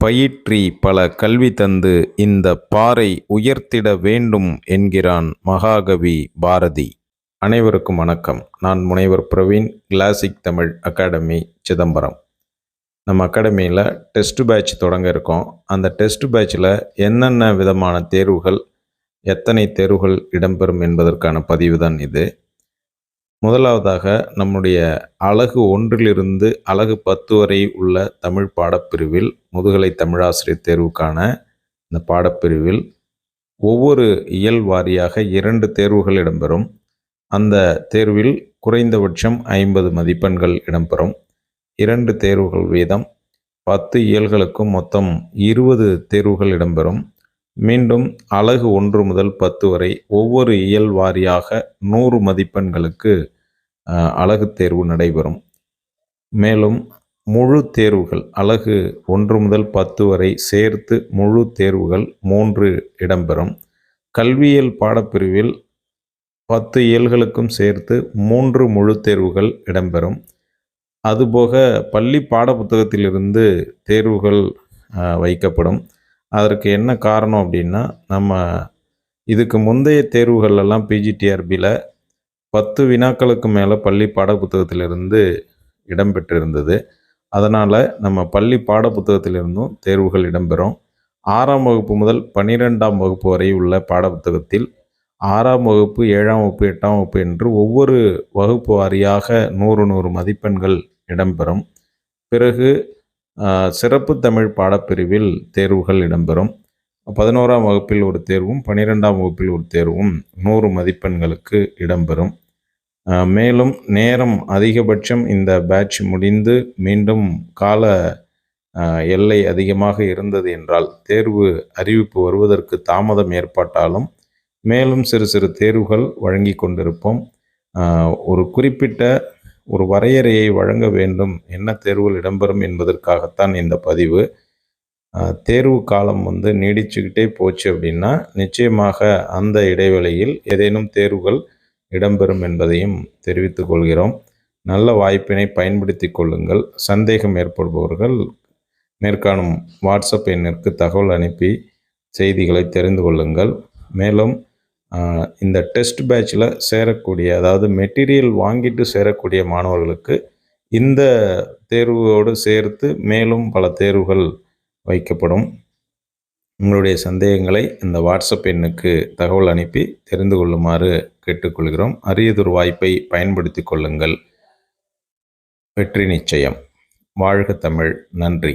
பயிற்றி பல கல்வி தந்து இந்த பாரை உயர்த்திட வேண்டும் என்கிறான் மகாகவி பாரதி. அனைவருக்கும் வணக்கம். நான் முனைவர் பிரவீன், கிளாசிக் தமிழ் அகாடமி, சிதம்பரம். நம்ம அகாடமியில் டெஸ்ட் பேட்ச் தொடங்க இருக்கோம். அந்த டெஸ்ட் பேட்சில் என்னென்ன விதமான தேர்வுகள், எத்தனை தேர்வுகள் இடம்பெறும் என்பதற்கான பதிவு தான் இது. முதலாவதாக நம்முடைய அலகு 1 அலகு 10 வரை உள்ள தமிழ் பாடப்பிரிவில் முதுகலை தமிழாசிரியர் தேர்வுக்கான இந்த பாடப்பிரிவில் ஒவ்வொரு இயல் வாரியாக 2 தேர்வுகள் இடம்பெறும். அந்த தேர்வில் குறைந்தபட்சம் 50 மதிப்பெண்கள் இடம்பெறும். 2 தேர்வுகள் வீதம் 10 இயல்களுக்கும் மொத்தம் 20 தேர்வுகள் இடம்பெறும். மீண்டும் அலகு 1 முதல் 10 வரை ஒவ்வொரு இயல் வாரியாக 100 மதிப்பெண்களுக்கு அலகு தேர்வு நடைபெறும். மேலும் முழு தேர்வுகள் அலகு 1 முதல் 10 வரை சேர்த்து முழு தேர்வுகள் 3 இடம்பெறும். கல்வியியல் பாடப்பிரிவில் 10 இயல்களுக்கும் சேர்த்து 3 முழு தேர்வுகள் இடம்பெறும். அதுபோக பள்ளி பாடப்புத்தகத்திலிருந்து தேர்வுகள் வைக்கப்படும். அதற்கு என்ன காரணம் அப்படின்னா, நம்ம இதுக்கு முந்தைய தேர்வுகளெல்லாம் பிஜிடிஆர்பியில் 10 வினாக்களுக்கு மேலே பள்ளி பாடப்புத்தகத்திலிருந்து இடம்பெற்றிருந்தது. அதனால் நம்ம பள்ளி பாடப்புத்தகத்திலிருந்தும் தேர்வுகள் இடம்பெறும். 6ஆம் வகுப்பு முதல் 12ஆம் வகுப்பு வரை உள்ள பாடப்புத்தகத்தில் 6ஆம் வகுப்பு, 7ஆம் வகுப்பு, 8ஆம் வகுப்பு என்று ஒவ்வொரு வகுப்பு வாரியாக 100 மதிப்பெண்கள் இடம்பெறும். பிறகு சிறப்பு தமிழ் பாடப்பிரிவில் தேர்வுகள் இடம்பெறும். 11ஆம் வகுப்பில் ஒரு தேர்வும் 12ஆம் வகுப்பில் ஒரு தேர்வும் 100 மதிப்பெண்களுக்கு இடம்பெறும். மேலும் நேரம் அதிகபட்சம் இந்த பேட்ச் முடிந்து மீண்டும் கால எல்லை அதிகமாக இருந்தது என்றால் தேர்வு அறிவிப்பு வருவதற்கு தாமதம் ஏற்பட்டாலும் மேலும் சிறு தேர்வுகள் வழங்கி கொண்டிருப்போம். ஒரு குறிப்பிட்ட ஒரு வரையறையை வழங்க வேண்டும், என்ன தேர்வுகள் இடம்பெறும் என்பதற்காகத்தான் இந்த பதிவு. தேர்வு காலம் நீடிச்சுக்கிட்டே போச்சு அப்படின்னா நிச்சயமாக அந்த இடைவெளியில் ஏதேனும் தேர்வுகள் இடம்பெறும் என்பதையும் தெரிவித்துக் கொள்கிறோம். நல்ல வாய்ப்பினை பயன்படுத்தி கொள்ளுங்கள். சந்தேகம் ஏற்படுபவர்கள் மேற்காணும் வாட்ஸ்அப் எண்ணிற்கு தகவல் அனுப்பி செய்திகளை தெரிந்து கொள்ளுங்கள். மேலும் இந்த டெஸ்ட் பேட்சில் சேரக்கூடிய, அதாவது மெட்டீரியல் வாங்கிட்டு சேரக்கூடிய மாணவர்களுக்கு இந்த தேர்வோடு சேர்த்து மேலும் பல தேர்வுகள் வைக்கப்படும். உங்களுடைய சந்தேகங்களை இந்த வாட்ஸ்அப் எண்ணுக்கு தகவல் அனுப்பி தெரிந்து கொள்ளுமாறு கேட்டுக்கொள்கிறோம். அரியதொரு வாய்ப்பை பயன்படுத்தி கொள்ளுங்கள். வெற்றி நிச்சயம். வாழ்க தமிழ். நன்றி.